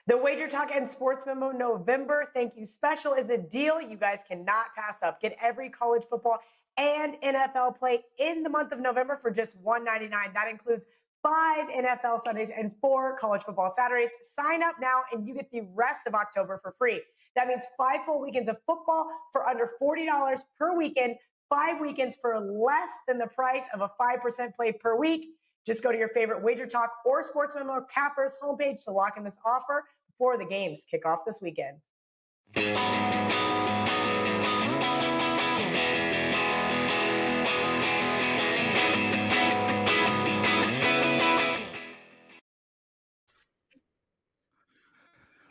The Wager Talk and Sports Memo November Thank You Special is a deal you guys cannot pass up. Get every college football and NFL play in the month of November for just $1.99. That includes 5 NFL Sundays and 4 college football Saturdays. Sign up now and you get the rest of October for free. That means 5 full weekends of football for under $40 per weekend, 5 weekends for less than the price of a 5% play per week. Just go to your favorite Wager Talk or Sports Memo Cappers homepage to lock in this offer before the games kick off this weekend.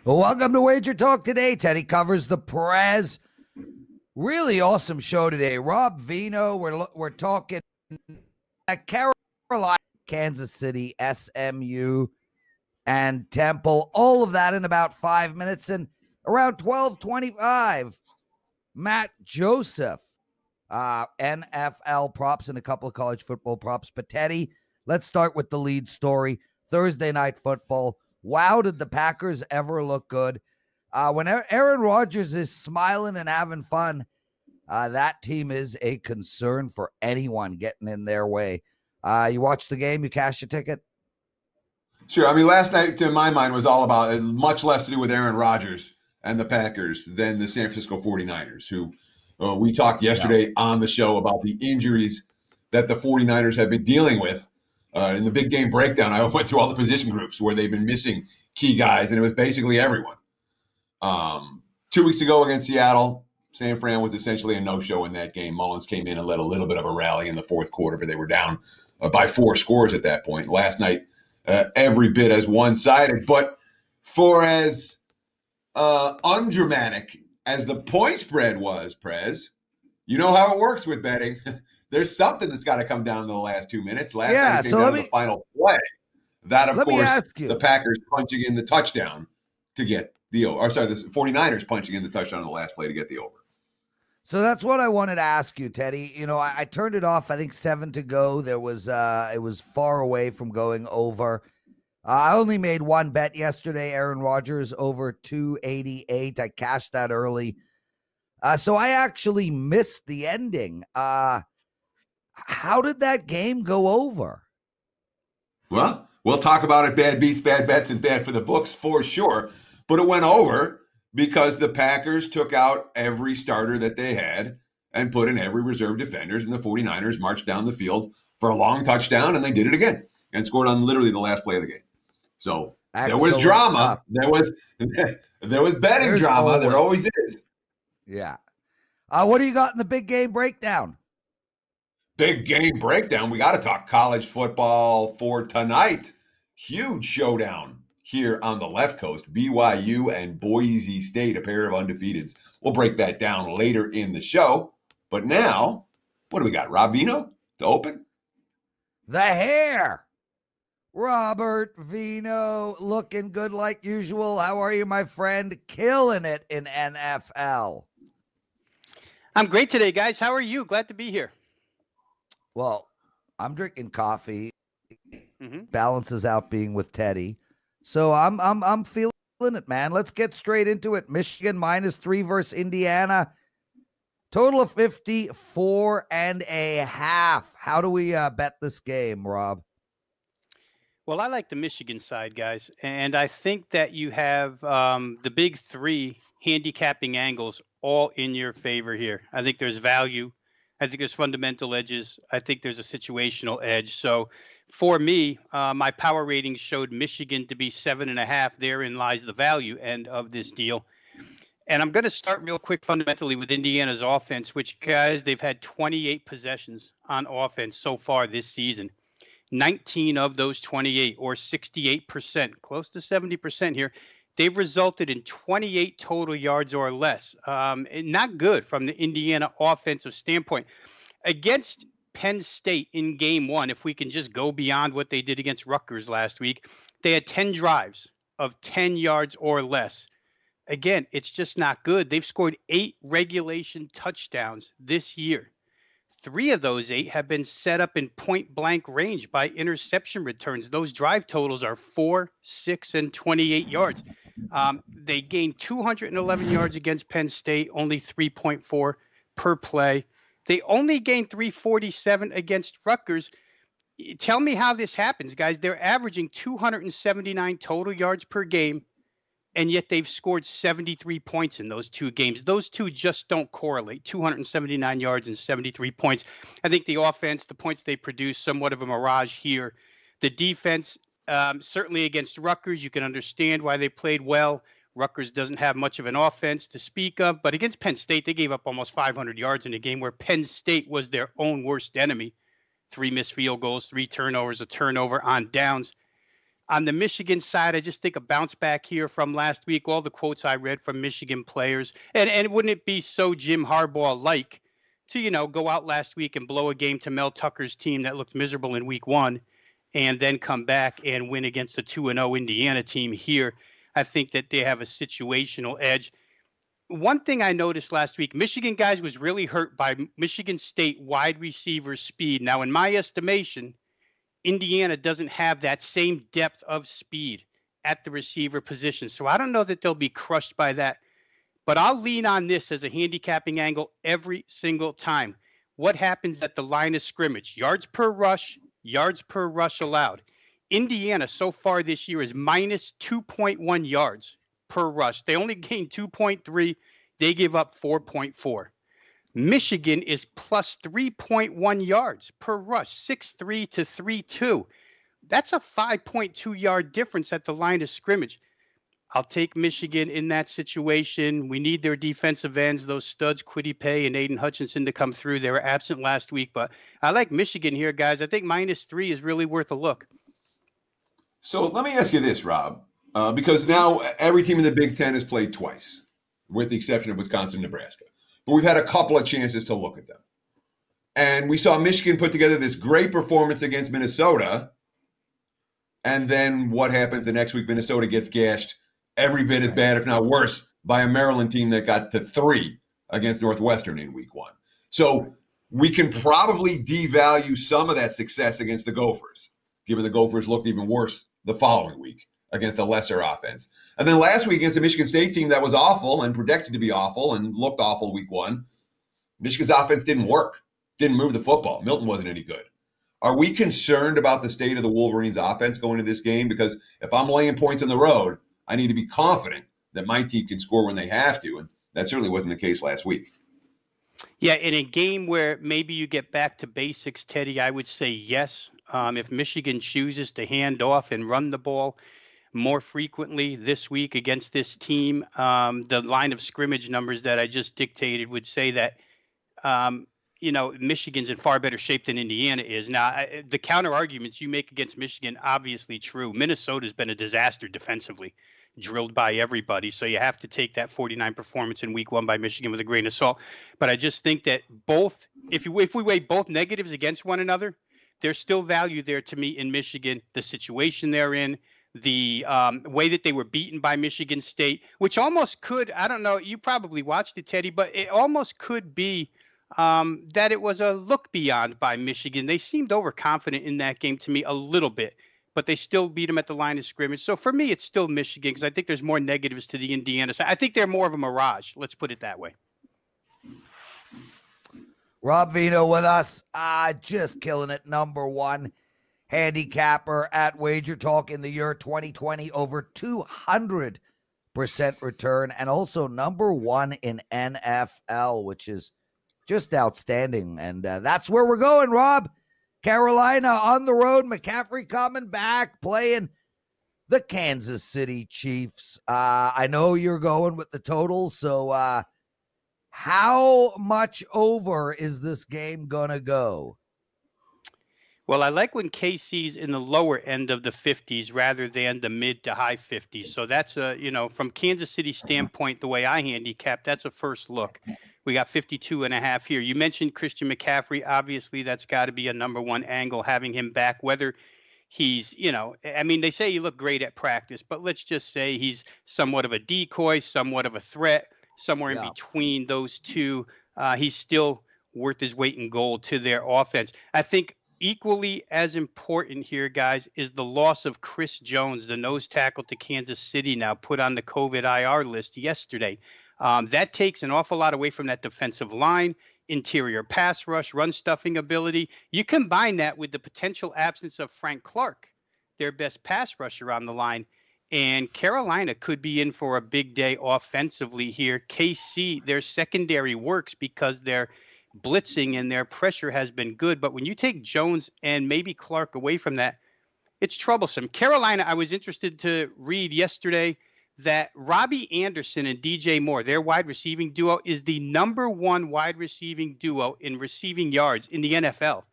Well, welcome to Wager Talk Today. Teddy covers the Prez. Really awesome show today. Rob Veno, we're talking at Carolina, Kansas City, SMU, and Temple. All of that in about 5 minutes. And around 12:25, Matt Joseph, NFL props and a couple of college football props. But Teddy, let's start with the lead story. Thursday night football. Wow, did the Packers ever look good? When Aaron Rodgers is smiling and having fun, that team is a concern for anyone getting in their way. You watched the game? You cashed your ticket? Sure. I mean, last night, to my mind, was all about much less to do with Aaron Rodgers and the Packers than the San Francisco 49ers, who we talked yesterday on the show about the injuries that the 49ers have been dealing with. In the big game breakdown, I went through all the position groups where they've been missing key guys, and it was basically everyone. 2 weeks ago against Seattle, San Fran was essentially a no-show in that game. Mullins came in and led a little bit of a rally in the fourth quarter, but they were down by 4 scores at that point. Last night, every bit as one-sided. But for as undramatic as the point spread was, Prez, you know how it works with betting. There's something that's got to come down in the last 2 minutes. Last night, it came down to the final play. That, of course, the Packers punching in the touchdown to get the over. Or sorry, the 49ers punching in the touchdown on the last play to get the over. So that's what I wanted to ask you, Teddy. You know, I turned it off, I think 7 to go. There was it was far away from going over. I only made one bet yesterday, Aaron Rodgers over 288. I cashed that early. So I actually missed the ending. How did that game go over? Well, we'll talk about it. Bad beats, bad bets, and bad for the books for sure. But it went over because the Packers took out every starter that they had and put in every reserve defenders, and the 49ers marched down the field for a long touchdown, and they did it again and scored on literally the last play of the game. So there was drama. There was betting drama. There always is. Yeah. What do you got in the big game breakdown? Big game breakdown. We got to talk college football for tonight. Huge showdown here on the left coast. BYU and Boise State, a pair of undefeateds. We'll break that down later in the show. But now, what do we got? Rob Veno to open? The hair. Robert Veno, looking good like usual. How are you, my friend? Killing it in NFL. I'm great today, guys. How are you? Glad to be here. Well, I'm drinking coffee. Balances out being with Teddy. So I'm feeling it, man. Let's get straight into it. Michigan -3 versus Indiana. Total of 54.5. How do we bet this game, Rob? Well, I like the Michigan side, guys. And I think that you have the big 3 handicapping angles all in your favor here. I think there's value. I think there's fundamental edges. I think there's a situational edge. So for me, my power ratings showed Michigan to be 7.5. Therein lies the value end of this deal. And I'm going to start real quick fundamentally with Indiana's offense, which, guys, they've had 28 possessions on offense so far this season. 19 of those 28, or 68%, close to 70% here, they've resulted in 28 total yards or less. Not good from the Indiana offensive standpoint. Against Penn State in game 1, if we can just go beyond what they did against Rutgers last week, they had 10 drives of 10 yards or less. Again, it's just not good. They've scored 8 regulation touchdowns this year. 3 of those 8 have been set up in point-blank range by interception returns. Those drive totals are 4, 6, and 28 yards. They gained 211 yards against Penn State, only 3.4 per play. They only gained 347 against Rutgers. Tell me how this happens, guys. They're averaging 279 total yards per game, and yet they've scored 73 points in those two games. Those two just don't correlate, 279 yards and 73 points. I think the offense, the points they produce, somewhat of a mirage here. The defense, certainly against Rutgers, you can understand why they played well. Rutgers doesn't have much of an offense to speak of, but against Penn State, they gave up almost 500 yards in a game where Penn State was their own worst enemy. 3 missed field goals, 3 turnovers, a turnover on downs. On the Michigan side, I just think a bounce back here from last week, all the quotes I read from Michigan players. And wouldn't it be so Jim Harbaugh-like to, go out last week and blow a game to Mel Tucker's team that looked miserable in week 1 and then come back and win against a 2-0 Indiana team here? I think that they have a situational edge. One thing I noticed last week, Michigan guys was really hurt by Michigan State wide receiver speed. Now, in my estimation, Indiana doesn't have that same depth of speed at the receiver position. So I don't know that they'll be crushed by that. But I'll lean on this as a handicapping angle every single time. What happens at the line of scrimmage? Yards per rush allowed. Indiana so far this year is minus 2.1 yards per rush. They only gained 2.3. They give up 4.4. Michigan is plus 3.1 yards per rush, 6.3 to 3.2. That's a 5.2 yard difference at the line of scrimmage. I'll take Michigan in that situation. We need their defensive ends, those studs, Kwity Paye and Aiden Hutchinson, to come through. They were absent last week, but I like Michigan here, guys. I think -3 is really worth a look. So let me ask you this, Rob, because now every team in the Big Ten has played twice, with the exception of Wisconsin and Nebraska. But we've had a couple of chances to look at them. And we saw Michigan put together this great performance against Minnesota. And then what happens the next week? Minnesota gets gashed every bit as bad, if not worse, by a Maryland team that got to 3 against Northwestern in week 1. So we can probably devalue some of that success against the Gophers, given the Gophers looked even worse the following week against a lesser offense. And then last week against a Michigan State team that was awful and projected to be awful and looked awful week 1, Michigan's offense didn't work, didn't move the football. Milton wasn't any good. Are we concerned about the state of the Wolverines offense going into this game? Because if I'm laying points on the road, I need to be confident that my team can score when they have to. And that certainly wasn't the case last week. Yeah, in a game where maybe you get back to basics, Teddy, I would say yes. If Michigan chooses to hand off and run the ball more frequently this week against this team, the line of scrimmage numbers that I just dictated would say that, Michigan's in far better shape than Indiana is. Now, the counter arguments you make against Michigan, obviously true. Minnesota's been a disaster defensively, drilled by everybody. So you have to take that 49 performance in week 1 by Michigan with a grain of salt. But I just think that both, if we weigh both negatives against one another, there's still value there to me in Michigan, the situation they're in, the way that they were beaten by Michigan State, which almost could, I don't know, you probably watched it, Teddy, but it almost could be that it was a look beyond by Michigan. They seemed overconfident in that game to me a little bit, but they still beat them at the line of scrimmage. So for me, it's still Michigan because I think there's more negatives to the Indiana side. I think they're more of a mirage. Let's put it that way. Rob Veno with us, just killing it. #1 handicapper at WagerTalk in the year 2020, over 200% return, and also #1 in NFL, which is just outstanding. And that's where we're going, Rob. Carolina on the road, McCaffrey coming back, playing the Kansas City Chiefs. I know you're going with the totals, so how much over is this game gonna go? Well, I like when KC's in the lower end of the 50s rather than the mid to high 50s. So that's from Kansas City standpoint, the way I handicap, that's a first look. We got 52.5 here. You mentioned Christian McCaffrey. Obviously, that's got to be a #1 angle, having him back, whether he's, they say he looked great at practice, but let's just say he's somewhat of a decoy, somewhat of a threat, somewhere in between those two. He's still worth his weight in gold to their offense. I think equally as important here, guys, is the loss of Chris Jones, the nose tackle to Kansas City, now put on the COVID IR list yesterday. That takes an awful lot away from that defensive line, interior pass rush, run stuffing ability. You combine that with the potential absence of Frank Clark, their best pass rusher on the line, and Carolina could be in for a big day offensively here. KC, their secondary works because they're blitzing and their pressure has been good. But when you take Jones and maybe Clark away from that, it's troublesome. Carolina, I was interested to read yesterday that Robbie Anderson and DJ Moore, their wide receiving duo, is the #1 wide receiving duo in receiving yards in the NFL.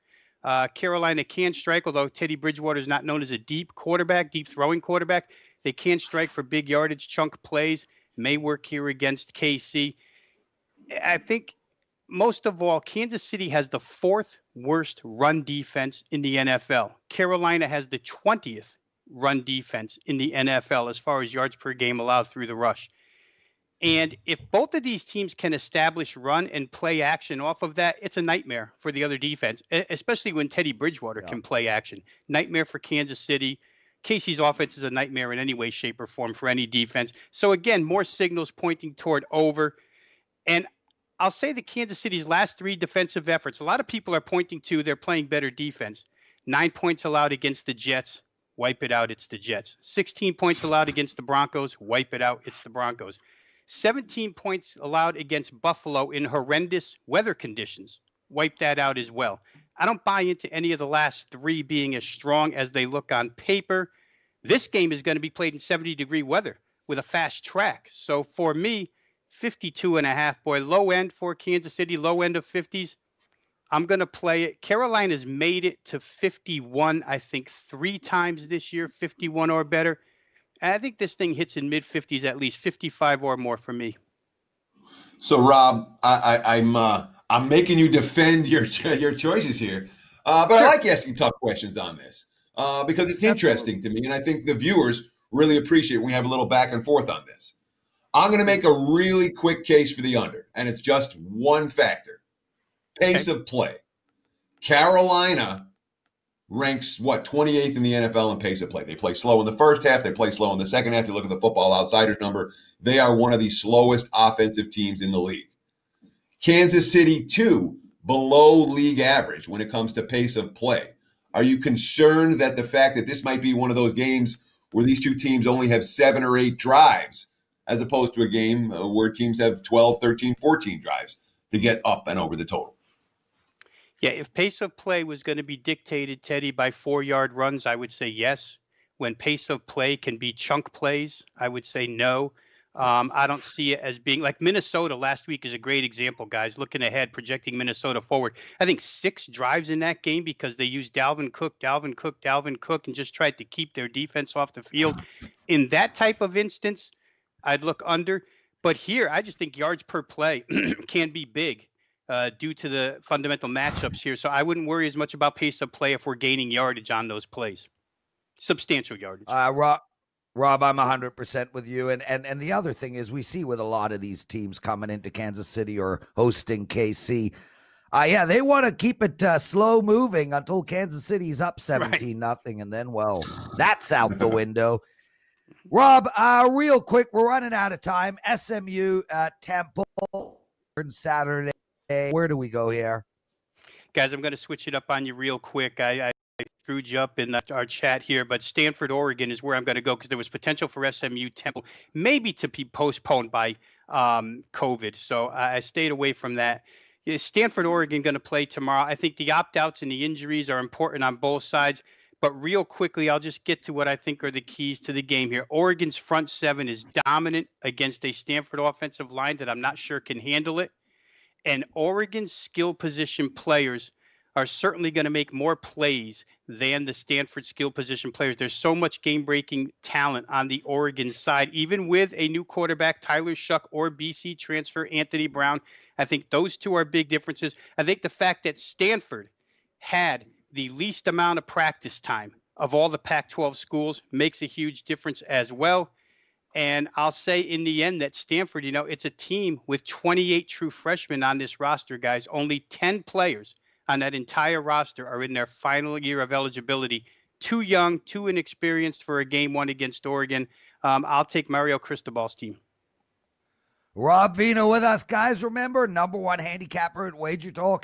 Carolina can strike, although Teddy Bridgewater is not known as a deep quarterback, deep throwing quarterback. They can strike for big yardage, chunk plays, may work here against KC. I think most of all, Kansas City has the 4th worst run defense in the NFL. Carolina has the 20th run defense in the NFL as far as yards per game allowed through the rush. And if both of these teams can establish run and play action off of that, it's a nightmare for the other defense, especially when Teddy Bridgewater can play action. Nightmare for Kansas City. Casey's offense is a nightmare in any way, shape, or form for any defense. So again, more signals pointing toward over. And I'll say that Kansas City's last 3 defensive efforts, a lot of people are pointing to they're playing better defense. 9 points allowed against the Jets. Wipe it out, it's the Jets. 16 points allowed against the Broncos. Wipe it out, it's the Broncos. 17 points allowed against Buffalo in horrendous weather conditions. Wipe that out as well. I don't buy into any of the last 3 being as strong as they look on paper. This game is going to be played in 70-degree weather with a fast track. So for me, 52.5, boy, low end for Kansas City, low end of 50s. I'm going to play it. Carolina's made it to 51, I think, 3 times this year, 51 or better. And I think this thing hits in mid-50s at least, 55 or more for me. So, Rob, I'm making you defend your choices here, but sure. I like asking tough questions on this because it's interesting to me, and I think the viewers really appreciate when we have a little back and forth on this. I'm going to make a really quick case for the under, and it's just one factor: pace of play. Carolina ranks, 28th in the NFL in pace of play. They play slow in the first half. They play slow in the second half. You look at the Football Outsiders number. They are one of the slowest offensive teams in the league. Kansas City, 2, below league average when it comes to pace of play. Are you concerned that the fact that this might be one of those games where these two teams only have 7 or 8 drives, as opposed to a game where teams have 12, 13, 14 drives to get up and over the total? Yeah, if pace of play was going to be dictated, Teddy, by 4-yard runs, I would say yes. When pace of play can be chunk plays, I would say no. I don't see it as being like Minnesota last week is a great example, guys. Looking ahead, projecting Minnesota forward. I think 6 drives in that game because they used Dalvin Cook, and just tried to keep their defense off the field. In that type of instance, I'd look under. But here, I just think yards per play can be big. Due to the fundamental matchups here. So I wouldn't worry as much about pace of play if we're gaining yardage on those plays. Substantial yardage. Rob, I'm 100% with you. And the other thing is we see with a lot of these teams coming into Kansas City or hosting KC, they want to keep it slow moving until Kansas City's up 17-0. And then, well, that's out the window. Rob, real quick, we're running out of time. SMU Temple Saturday. Where do we go here? Guys, I'm going to switch it up on you real quick. I screwed you up in our chat here, but Stanford, Oregon is where I'm going to go because there was potential for SMU Temple maybe to be postponed by COVID. So I stayed away from that. Stanford, Oregon going to play tomorrow. I think the opt-outs and the injuries are important on both sides. But real quickly, I'll just get to what I think are the keys to the game here. Oregon's front 7 is dominant against a Stanford offensive line that I'm not sure can handle it. And Oregon's skill position players are certainly going to make more plays than the Stanford skill position players. There's so much game-breaking talent on the Oregon side, even with a new quarterback, Tyler Shuck, or BC transfer Anthony Brown. I think those two are big differences. I think the fact that Stanford had the least amount of practice time of all the Pac-12 schools makes a huge difference as well. And I'll say in the end that Stanford, it's a team with 28 true freshmen on this roster, guys. Only 10 players on that entire roster are in their final year of eligibility. Too young, too inexperienced for a game one against Oregon. I'll take Mario Cristobal's team. Rob Veno with us, guys. Remember, #1 handicapper at WagerTalk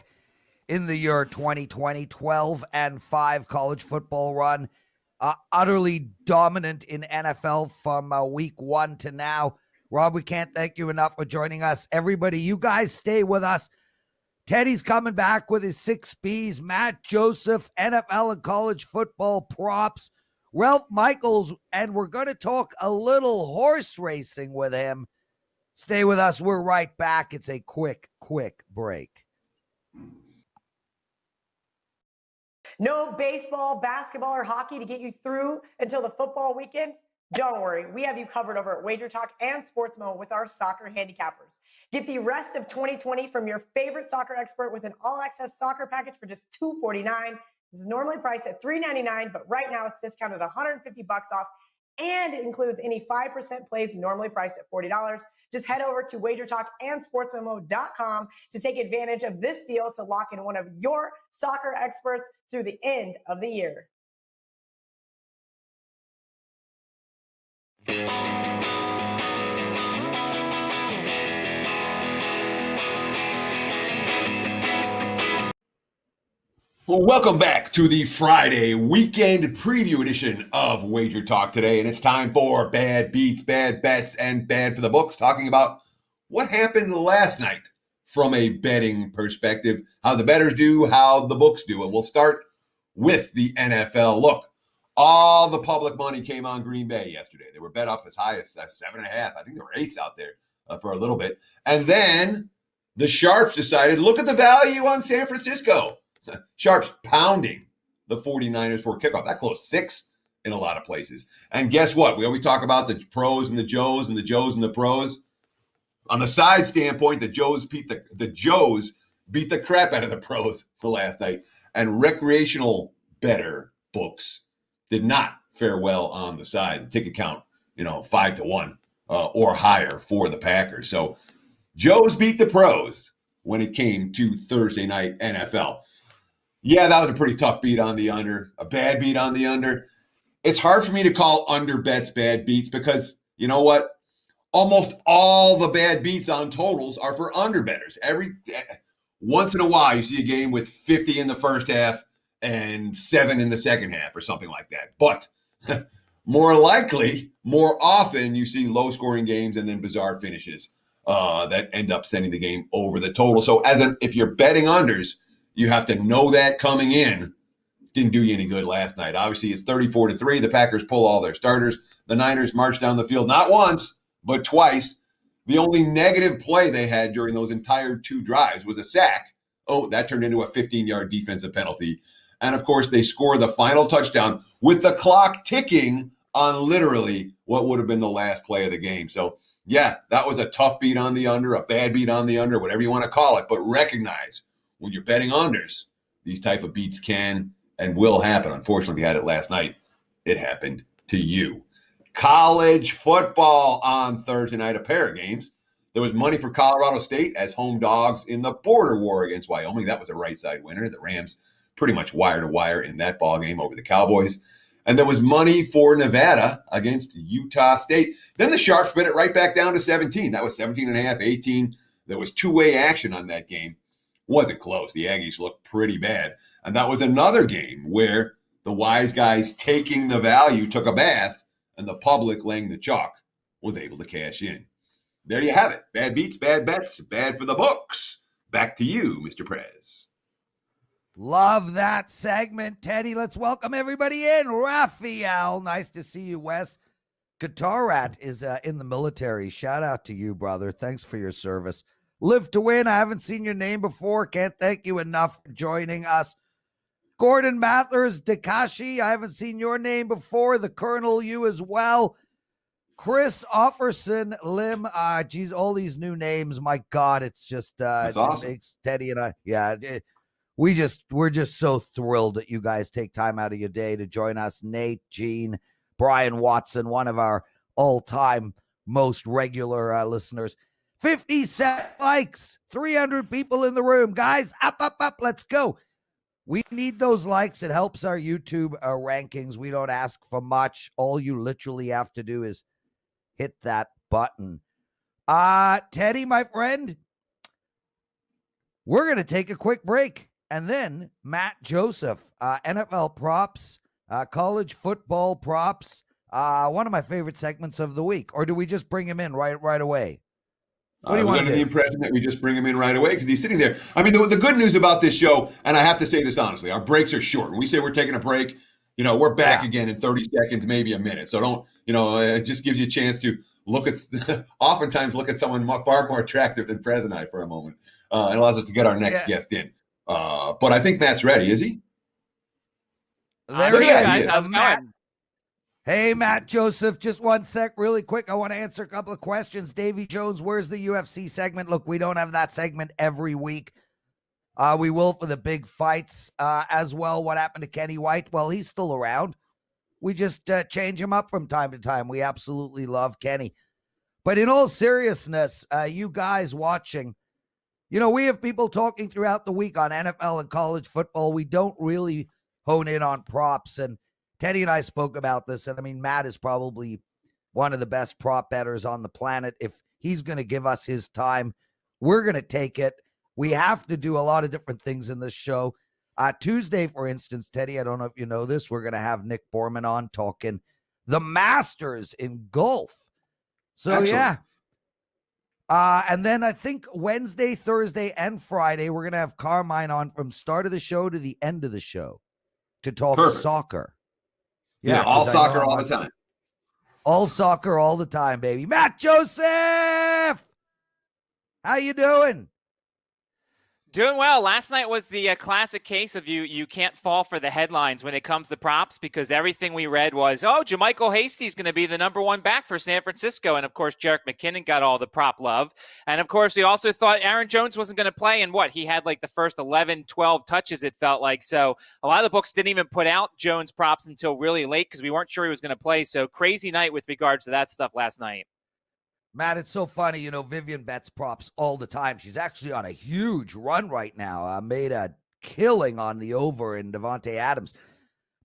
in the year 2020, 12-5 college football run. Utterly dominant in NFL from week 1 to now. Rob, we can't thank you enough for joining us. Everybody, you guys stay with us. Teddy's coming back with his 6 Bs. Matt Joseph, NFL and college football props. Ralph Michaels, and we're going to talk a little horse racing with him. Stay with us. We're right back. It's a quick break. No baseball, basketball, or hockey to get you through until the football weekend? Don't worry, we have you covered over at WagerTalk and SportsMo with our soccer handicappers. Get the rest of 2020 from your favorite soccer expert with an all-access soccer package for just $249. This is normally priced at $399, but right now it's discounted $150 off, and it includes any 5% plays normally priced at $40. Just head over to WagerTalk and SportsMemo.com to take advantage of this deal to lock in one of your soccer experts through the end of the year. Well, welcome back to the Friday weekend preview edition of Wager Talk Today, and it's time for Bad Beats, Bad Bets, and Bad for the Books, talking about what happened last night from a betting perspective, how the bettors do, how the books do. And we'll start with the NFL. Look, all the public money came on Green Bay yesterday. They were bet up as high as 7.5. I think there were 8s out there for a little bit. And then the Sharps decided, look at the value on San Francisco. Sharps pounding the 49ers for a kickoff. That closed 6 in a lot of places. And guess what? We always talk about the pros and the Joes and the Joes and the pros. On the side standpoint, the Joes beat the crap out of the pros for last night. And recreational bettor books did not fare well on the side. The ticket count, 5-1 or higher for the Packers. So Joes beat the pros when it came to Thursday night NFL. Yeah, that was a pretty tough beat on the under, a bad beat on the under. It's hard for me to call under bets bad beats because, you know what? Almost all the bad beats on totals are for under bettors. Once in a while, you see a game with 50 in the first half and 7 in the second half or something like that. But more often, you see low-scoring games and then bizarre finishes that end up sending the game over the total. So if you're betting unders, you have to know that coming in. Didn't do you any good last night. Obviously, it's 34-3. The Packers pull all their starters. The Niners march down the field not once, but twice. The only negative play they had during those entire 2 drives was a sack. Oh, that turned into a 15-yard defensive penalty. And, of course, they score the final touchdown with the clock ticking on literally what would have been the last play of the game. So, yeah, that was a tough beat on the under, a bad beat on the under, whatever you want to call it. But recognize when you're betting unders, these type of beats can and will happen. Unfortunately, we had it last night. It happened to you. College football on Thursday night, a pair of games. There was money for Colorado State as home dogs in the border war against Wyoming. That was a right side winner. The Rams pretty much wire to wire in that ball game over the Cowboys. And there was money for Nevada against Utah State. Then the Sharps bet it right back down to 17. That was 17.5, 18. There was 2-way action on that game. Wasn't close. The Aggies looked pretty bad. And that was another game where the wise guys taking the value took a bath and the public laying the chalk was able to cash in. There you have it. Bad beats, bad bets, bad for the books. Back to you, Mr. Prez. Love that segment, Teddy. Let's welcome everybody in. Raphael, nice to see you, Wes. Guitar Rat is in the military. Shout out to you, brother. Thanks for your service. Live to Win. I haven't seen your name before. Can't thank you enough for joining us. Gordon Mathers, Dakashi. I haven't seen your name before. The Colonel, you as well. Chris Offerson, Lim. Geez, all these new names. My God, it's just That's awesome. It's Teddy and I. Yeah, we're just so thrilled that you guys take time out of your day to join us. Nate, Gene, Brian Watson, one of our all-time most regular listeners. 57 likes, 300 people in the room. Guys, up, let's go. We need those likes. It helps our YouTube rankings. We don't ask for much. All you literally have to do is hit that button. Teddy, my friend, we're going to take a quick break. And then Matt Joseph, NFL props, college football props, one of my favorite segments of the week. Or do we just bring him in right away? What do you want to do? The impression that we just bring him in right away because he's sitting there. I mean, the good news about this show, and I have to say this honestly, our breaks are short. When we say we're taking a break, we're back again in 30 seconds, maybe a minute. So don't, it just gives you a chance to oftentimes look at someone far more attractive than Prez and I for a moment. It allows us to get our next guest in. But I think Matt's ready, is he? There he is. Guys, how's it going? Hey, Matt Joseph, just one sec really quick. I want to answer a couple of questions. Davy Jones, where's the UFC segment? Look, we don't have that segment every week. We will for the big fights as well. What happened to Kenny White? Well, he's still around. We just change him up from time to time. We absolutely love Kenny. But in all seriousness, you guys watching, we have people talking throughout the week on NFL and college football. We don't really hone in on props. And Teddy and I spoke about this. And I mean, Matt is probably one of the best prop bettors on the planet. If he's going to give us his time, we're going to take it. We have to do a lot of different things in this show. Tuesday, for instance, Teddy, I don't know if you know this, we're going to have Nick Borman on talking the Masters in golf. So, Excellent. yeah. And then I think Wednesday, Thursday, and Friday, we're going to have Carmine on from start of the show to the end of the show to talk soccer. Yeah, all soccer all the time. All soccer all the time, baby. Matt Joseph! How you doing? Doing well. Last night was the classic case of you can't fall for the headlines when it comes to props because everything we read was, JaMychal Hasty's going to be the number one back for San Francisco. And, of course, Jerick McKinnon got all the prop love. And, of course, we also thought Aaron Jones wasn't going to play. And he had like the first 11, 12 touches, it felt like. So a lot of the books didn't even put out Jones props until really late because we weren't sure he was going to play. So crazy night with regards to that stuff last night. Matt, it's so funny. Vivian bets props all the time. She's actually on a huge run right now. Made a killing on the over in Devontae Adams.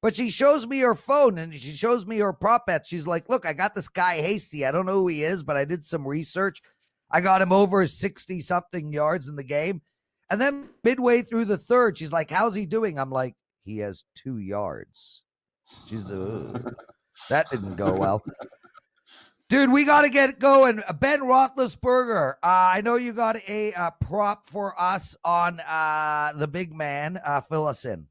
But she shows me her phone and she shows me her prop bets. She's like, look, I got this guy Hasty. I don't know who he is, but I did some research. I got him over 60-something yards in the game. And then midway through the third, she's like, how's he doing? I'm like, he has 2 yards. She's that didn't go well. Dude, we got to get going. Ben Roethlisberger, I know you got a prop for us on the big man. Fill us in.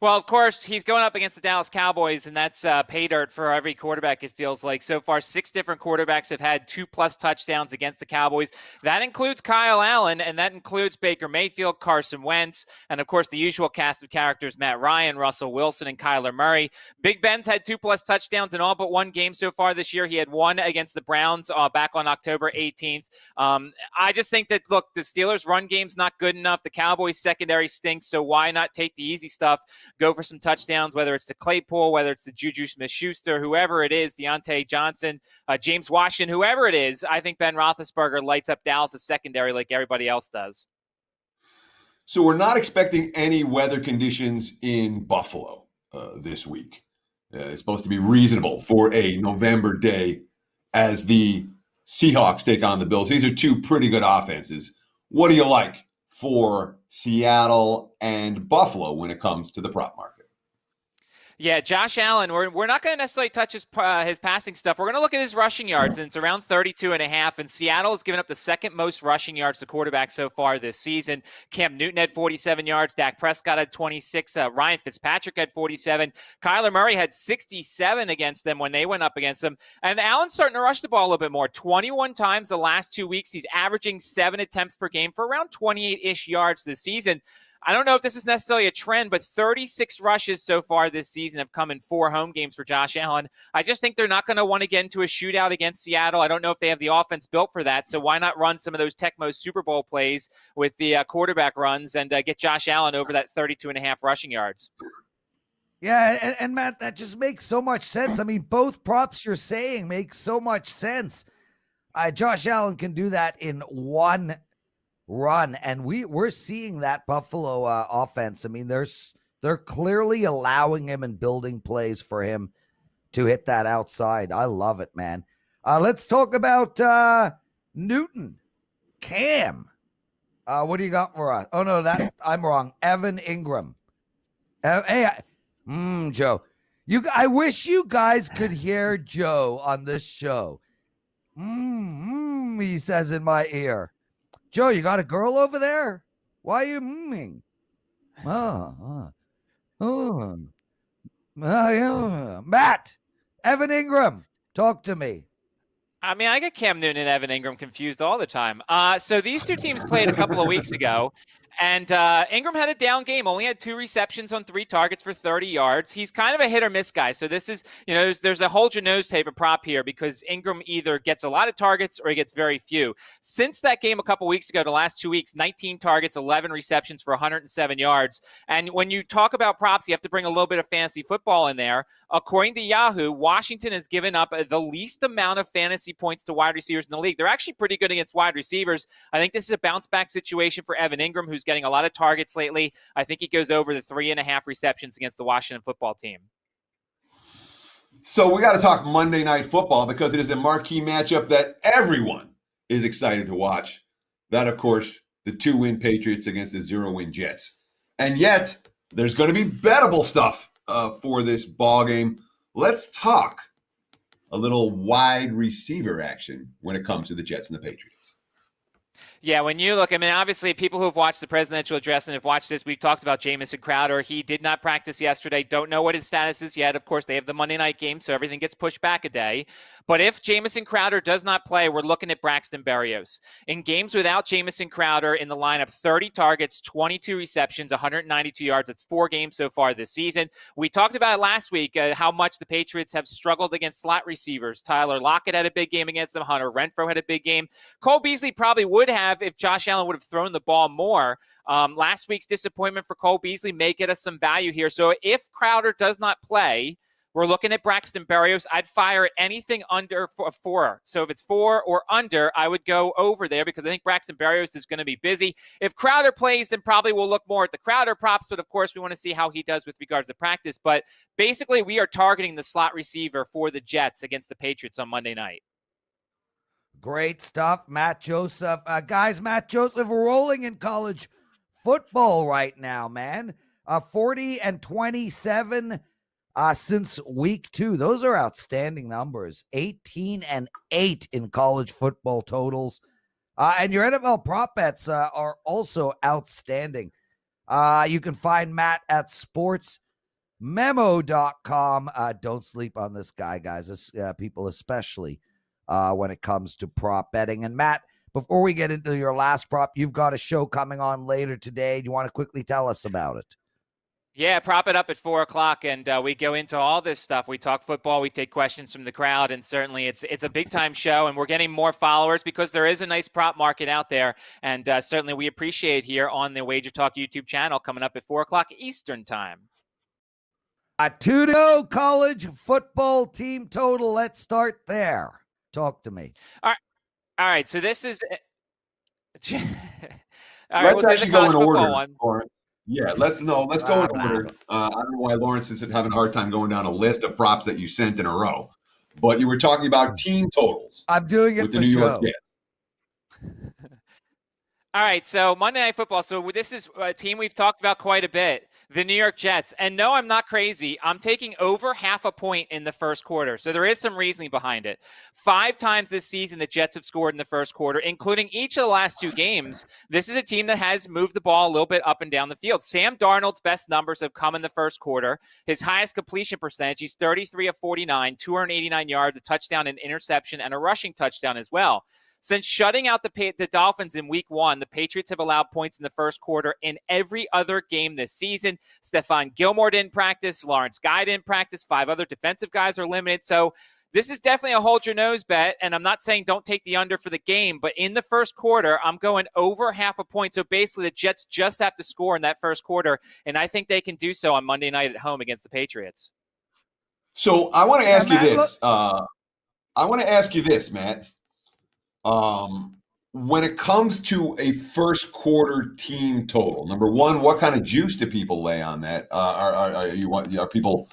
Well, of course, he's going up against the Dallas Cowboys, and that's pay dirt for every quarterback, it feels like. So far, 6 different quarterbacks have had 2+ touchdowns against the Cowboys. That includes Kyle Allen, and that includes Baker Mayfield, Carson Wentz, and, of course, the usual cast of characters, Matt Ryan, Russell Wilson, and Kyler Murray. Big Ben's had 2+ touchdowns in all but one game so far this year. He had one against the Browns back on October 18th. I just think that, look, the Steelers' run game's not good enough. The Cowboys' secondary stinks, so why not take the easy stuff? Go for some touchdowns, whether it's to Claypool, whether it's to Juju Smith-Schuster, whoever it is, Deontay Johnson, James Washington, whoever it is. I think Ben Roethlisberger lights up Dallas' secondary like everybody else does. So we're not expecting any weather conditions in Buffalo this week. It's supposed to be reasonable for a November day as the Seahawks take on the Bills. These are 2 pretty good offenses. What do you like for Seattle and Buffalo when it comes to the prop market? Yeah, Josh Allen, we're not going to necessarily touch his passing stuff. We're going to look at his rushing yards, and it's around 32.5, and Seattle has given up the second most rushing yards to quarterback so far this season. Cam Newton had 47 yards. Dak Prescott had 26. Ryan Fitzpatrick had 47. Kyler Murray had 67 against them when they went up against them. And Allen's starting to rush the ball a little bit more. 21 times the last 2 weeks. He's averaging 7 attempts per game for around 28-ish yards this season. I don't know if this is necessarily a trend, but 36 rushes so far this season have come in 4 home games for Josh Allen. I just think they're not going to want to get into a shootout against Seattle. I don't know if they have the offense built for that, so why not run some of those Tecmo Super Bowl plays with the quarterback runs and get Josh Allen over that 32.5 rushing yards? Yeah, and Matt, that just makes so much sense. I mean, both props you're saying make so much sense. Josh Allen can do that in one run, and we're seeing that Buffalo offense. I mean, they're clearly allowing him and building plays for him to hit that outside. I love it, man. Let's talk about Newton. Cam. What do you got for us? Oh, no, I'm wrong. Evan Ingram. Joe. I wish you guys could hear Joe on this show. He says in my ear. Joe, you got a girl over there? Why are you mmming? Matt, Evan Ingram, talk to me. I mean, I get Cam Newton and Evan Ingram confused all the time. So these two teams played a couple of weeks ago, and Ingram had a down game, only had 2 receptions on 3 targets for 30 yards. He's kind of a hit or miss guy. So this is, there's a hold your nose type of prop here because Ingram either gets a lot of targets or he gets very few. Since that game a couple weeks ago, the last 2 weeks, 19 targets, 11 receptions for 107 yards. And when you talk about props, you have to bring a little bit of fantasy football in there. According to Yahoo, Washington has given up the least amount of fantasy points to wide receivers in the league. They're actually pretty good against wide receivers. I think this is a bounce back situation for Evan Ingram, who's getting a lot of targets lately. I think he goes over the 3.5 receptions against the Washington football team. So we got to talk Monday Night Football because it is a marquee matchup that everyone is excited to watch. That, of course, the 2-win Patriots against the 0-win Jets. And yet, there's going to be bettable stuff for this ball game. Let's talk a little wide receiver action when it comes to the Jets and the Patriots. Yeah, when you look, I mean, obviously, people who have watched the presidential address and have watched this, we've talked about Jamison Crowder. He did not practice yesterday. Don't know what his status is yet. Of course, they have the Monday night game, so everything gets pushed back a day. But if Jamison Crowder does not play, we're looking at Braxton Berrios. In games without Jamison Crowder in the lineup, 30 targets, 22 receptions, 192 yards. It's 4 games so far this season. We talked about it last week, how much the Patriots have struggled against slot receivers. Tyler Lockett had a big game against them. Hunter Renfrow had a big game. Cole Beasley probably would have if Josh Allen would have thrown the ball more. Last week's disappointment for Cole Beasley may get us some value here. So if Crowder does not play, we're looking at Braxton Berrios. I'd fire anything under 4. So if it's 4 or under, I would go over there because I think Braxton Berrios is going to be busy. If Crowder plays, then probably we'll look more at the Crowder props. But of course, we want to see how he does with regards to practice. But basically, we are targeting the slot receiver for the Jets against the Patriots on Monday night. Great stuff, Matt Joseph. Guys, Matt Joseph rolling in college football right now, man. 40-27 since week 2. Those are outstanding numbers. 18-8 in college football totals. And your NFL prop bets are also outstanding. You can find Matt at sportsmemo.com. Don't sleep on this guy, guys. This, people especially. When it comes to prop betting. And Matt, before we get into your last prop, you've got a show coming on later today. Do you want to quickly tell us about it? Yeah, prop it up at 4:00, and we go into all this stuff. We talk football, we take questions from the crowd, and certainly it's a big-time show, and we're getting more followers because there is a nice prop market out there, and certainly we appreciate here on the WagerTalk YouTube channel coming up at 4:00 Eastern Time. 2 to go college football team total. Let's start there. Talk to me. All right. So this is. All right, Let's we'll actually go in order. One. Lawrence. Yeah, let's go in order. I don't know why Lawrence is having a hard time going down a list of props that you sent in a row, but you were talking about team totals. I'm doing it with for the New York Joe. Jets. All right, so Monday Night Football. So this is a team we've talked about quite a bit, the New York Jets. And no, I'm not crazy. I'm taking over 0.5 point in the first quarter. So there is some reasoning behind it. 5 times this season, the Jets have scored in the first quarter, including each of the last 2 games. This is a team that has moved the ball a little bit up and down the field. Sam Darnold's best numbers have come in the first quarter. His highest completion percentage, he's 33 of 49, 289 yards, a touchdown, an interception, and a rushing touchdown as well. Since shutting out the Dolphins in week 1, the Patriots have allowed points in the first quarter in every other game this season. Stephon Gilmore didn't practice. Lawrence Guy didn't practice. 5 other defensive guys are limited. So this is definitely a hold your nose bet. And I'm not saying don't take the under for the game, but in the first quarter, I'm going over 0.5 point. So basically, the Jets just have to score in that first quarter. And I think they can do so on Monday night at home against the Patriots. So I want to ask you this. I want to ask you this, Matt. when it comes to a first quarter team total, number one, what kind of juice do people lay on that? Are people?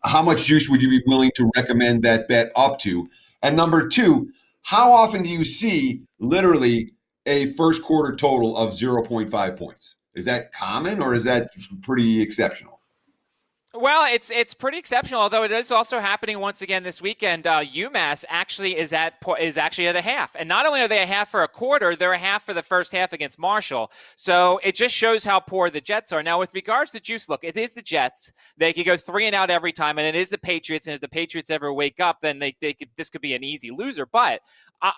How much juice would you be willing to recommend that bet up to? And number two, how often do you see literally a first quarter total of 0.5 points? Is that common or is that pretty exceptional? Well, it's pretty exceptional, although it is also happening once again this weekend. UMass actually is actually at a half, and not only are they a half for a quarter, they're a half for the first half against Marshall. So it just shows how poor the Jets are. Now, with regards to juice, look, it is the Jets. They could go 3 and out every time, and it is the Patriots. And if the Patriots ever wake up, then this could be an easy loser. But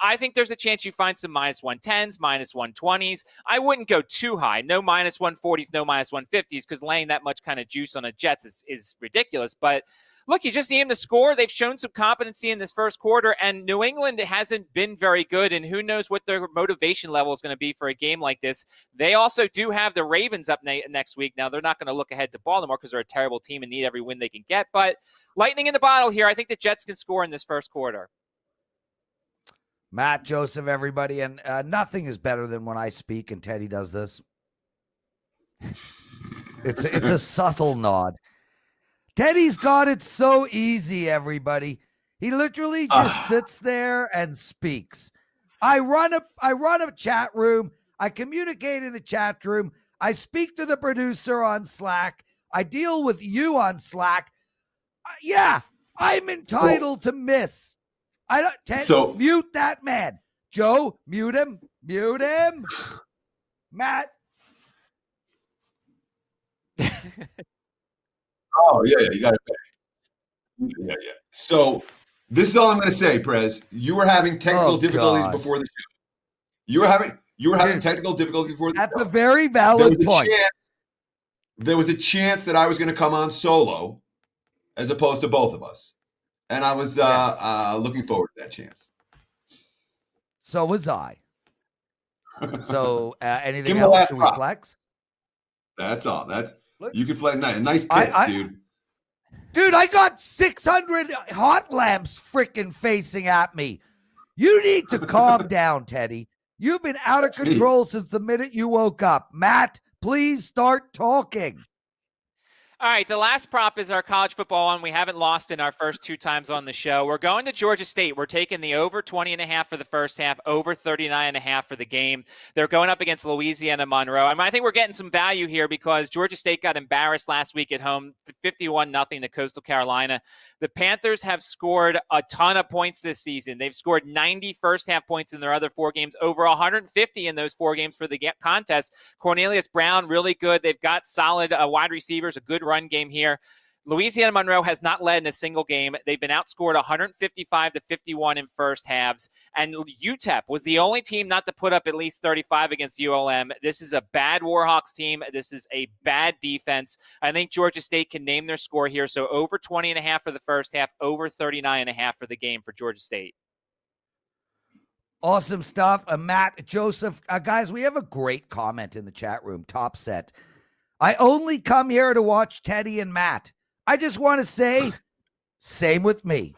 I think there's a chance you find some -110s, -120s. I wouldn't go too high. No -140s, no -150s, because laying that much kind of juice on a Jets is ridiculous. But look, you just need them to score. They've shown some competency in this first quarter, and New England hasn't been very good, and who knows what their motivation level is going to be for a game like this. They also do have the Ravens up next week. Now, they're not going to look ahead to Baltimore because they're a terrible team and need every win they can get. But lightning in the bottle here. I think the Jets can score in this first quarter. Matt, Joseph, everybody, and nothing is better than when I speak and Teddy does this. It's a subtle nod. Teddy's got it so easy, everybody. He literally just sits there and speaks. I run a chat room. I communicate in a chat room. I speak to the producer on Slack. I deal with you on Slack. Yeah, I'm entitled to miss. Mute that man. Joe, mute him. Mute him. Matt. Oh, yeah, you got it back. Yeah. So this is all I'm going to say, Prez. You were having technical difficulties before the show. You were having technical difficulties before the show. That's a very valid point. There was a chance that I was going to come on solo as opposed to both of us. And I was looking forward to that chance. So was I. So anything else to flex? That's all. You can flex. Nice pits, dude. Dude, I got 600 hot lamps freaking facing at me. You need to calm down, Teddy. You've been out of control since the minute you woke up. Matt, please start talking. All right, the last prop is our college football one. We haven't lost in our first 2 times on the show. We're going to Georgia State. We're taking the over 20.5 for the first half, over 39.5 for the game. They're going up against Louisiana Monroe. I think we're getting some value here because Georgia State got embarrassed last week at home, 51-0 to Coastal Carolina. The Panthers have scored a ton of points this season. They've scored 90 first half points in their other 4 games, over 150 in those 4 games for the contest. Cornelius Brown, really good. They've got solid wide receivers, a good run game here. Louisiana Monroe has not led in a single game. They've been outscored 155-51 in first halves. And UTEP was the only team not to put up at least 35 against ULM. This is a bad Warhawks team. This is a bad defense. I think Georgia State can name their score here. So over 20.5 for the first half, over 39.5 for the game for Georgia State. Awesome stuff. Matt, Joseph, guys, we have a great comment in the chat room. Top set. I only come here to watch Teddy and Matt. I just want to say, same with me.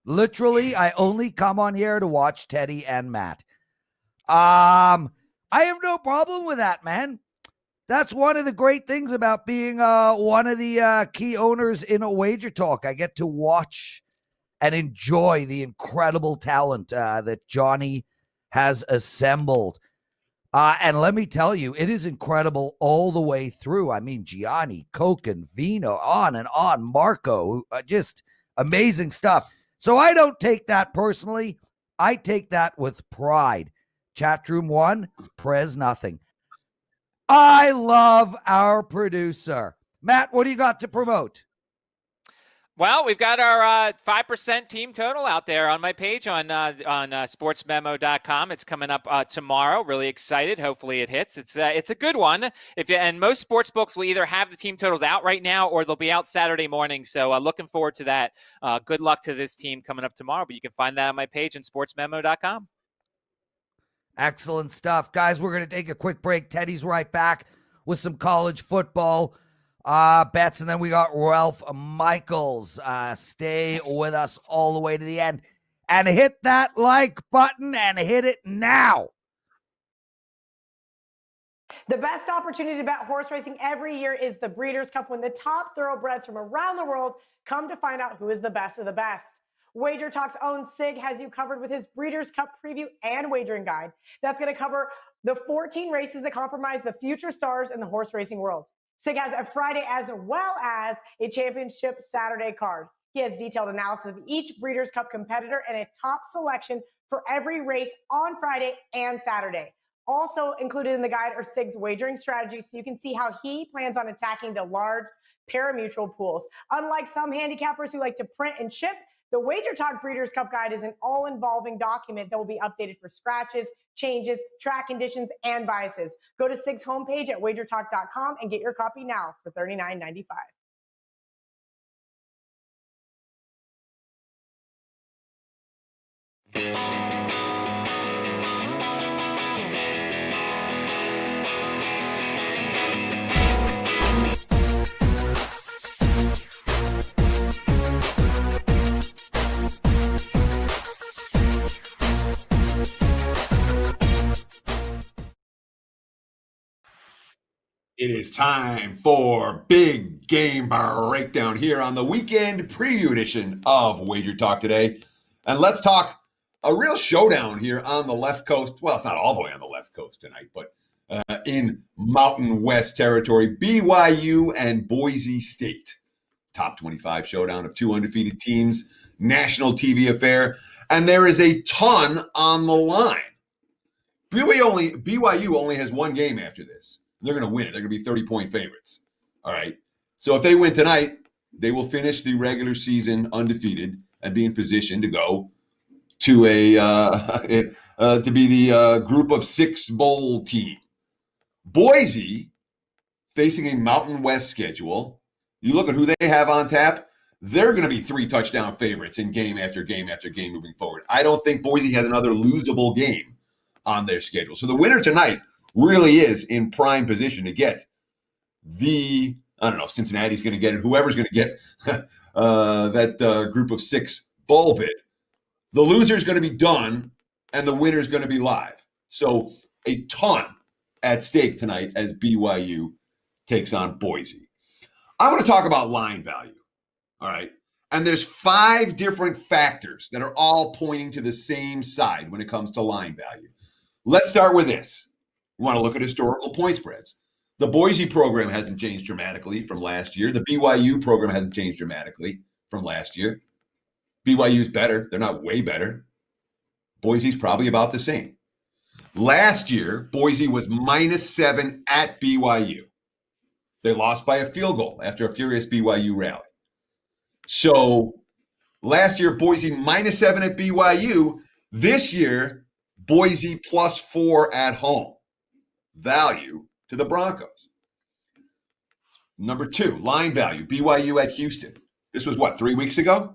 Literally, I only come on here to watch Teddy and Matt. I have no problem with that, man. That's one of the great things about being one of the key owners in a WagerTalk. I get to watch and enjoy the incredible talent that Johnny has assembled. And let me tell you, it is incredible all the way through. I mean, Gianni, Koken, Veno, on and on, Marco, just amazing stuff. So I don't take that personally. I take that with pride. Chatroom 1, Prez nothing. I love our producer. Matt, what do you got to promote? Well, we've got our 5% team total out there on my page on sportsmemo.com. It's coming up tomorrow. Really excited. Hopefully it hits. It's a good one. And most sports books will either have the team totals out right now or they'll be out Saturday morning. So looking forward to that. Good luck to this team coming up tomorrow. But you can find that on my page on sportsmemo.com. Excellent stuff. Guys, we're going to take a quick break. Teddy's right back with some college football bets, and then we got Ralph Michaels. Stay with us all the way to the end. and hit that like button and hit it now. The best opportunity to bet horse racing every year is the Breeders' Cup, when the top thoroughbreds from around the world come to find out who is the best of the best. WagerTalk's own Sig has you covered with his Breeders' Cup preview and wagering guide that's going to cover the 14 races that compromise the future stars in the horse racing world. Sig has a Friday as well as a championship Saturday card. He has detailed analysis of each Breeders' Cup competitor and a top selection for every race on Friday and Saturday. Also included in the guide are Sig's wagering strategies, so you can see how he plans on attacking the large pari-mutuel pools. Unlike some handicappers who like to print and ship, the WagerTalk Breeders' Cup Guide is an all-involving document that will be updated for scratches, changes, track conditions, and biases. Go to Sig's homepage at WagerTalk.com and get your copy now for $39.95. It is time for Big Game Breakdown here on the weekend preview edition of Wager Talk Today. And let's talk a real showdown here on the left coast. Well, it's not all the way on the left coast tonight, but in Mountain West territory, BYU and Boise State. Top 25 showdown of two undefeated teams, national TV affair, and there is a ton on the line. BYU only has one game after this. They're going to win it. They're going to be 30-point favorites. All right. So if they win tonight, they will finish the regular season undefeated and be in position to go to to be the group of 6 bowl team. Boise, facing a Mountain West schedule, you look at who they have on tap, they're going to be 3 touchdown favorites in game after game after game moving forward. I don't think Boise has another losable game on their schedule. So the winner tonight really is in prime position to get I don't know if Cincinnati's going to get it, whoever's going to get that group of 6 bowl bid. The loser's going to be done, and the winner's going to be live. So a ton at stake tonight as BYU takes on Boise. I want to talk about line value, all right? And there's 5 different factors that are all pointing to the same side when it comes to line value. Let's start with this. We want to look at historical point spreads. The Boise program hasn't changed dramatically from last year. The BYU program hasn't changed dramatically from last year. BYU's better. They're not way better. Boise's probably about the same. Last year, Boise was -7 at BYU. They lost by a field goal after a furious BYU rally. So last year, Boise -7 at BYU. This year, Boise +4 at home. Value to the Broncos. Number 2, line value, BYU at Houston. This was 3 weeks ago?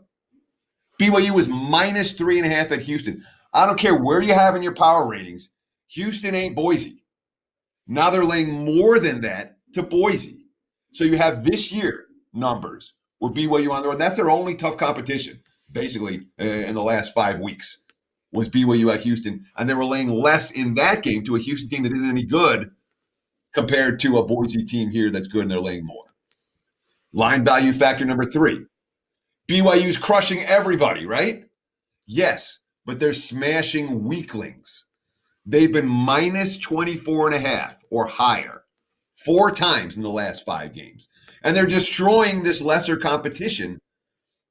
BYU was -3.5 at Houston. I don't care where you have in your power ratings. Houston ain't Boise. Now they're laying more than that to Boise. So you have this year numbers where BYU on the road. That's their only tough competition, basically, in the last 5 weeks. Was BYU at Houston, and they were laying less in that game to a Houston team that isn't any good compared to a Boise team here that's good, and they're laying more. Line value factor number 3. BYU's crushing everybody, right? Yes, but they're smashing weaklings. They've been -24.5 or higher 4 times in the last 5 games, and they're destroying this lesser competition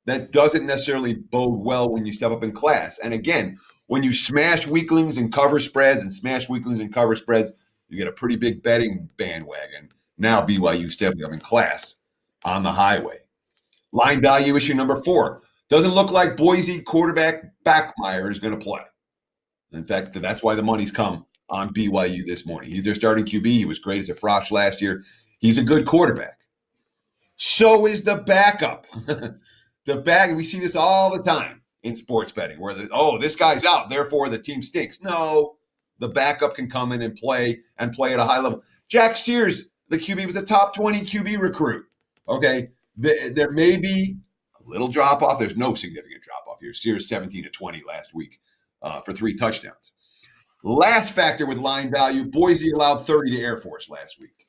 that doesn't necessarily bode well when you step up in class. And again, when you smash weaklings and cover spreads you get a pretty big betting bandwagon. Now BYU stepping up in class on the highway. Line value issue number 4. Doesn't look like Boise quarterback Backmeyer is going to play. In fact, that's why the money's come on BYU this morning. He's their starting QB. He was great as a Frosh last year. He's a good quarterback. So is the backup. We see this all the time in sports betting where this guy's out, therefore the team stinks. No, the backup can come in and play at a high level. Jack Sears, the QB, was a top 20 QB recruit. Okay, there may be A little drop off. There's no significant drop off here. Sears 17-20 last week for 3 touchdowns. Last factor with line value, Boise allowed 30 to Air Force last week.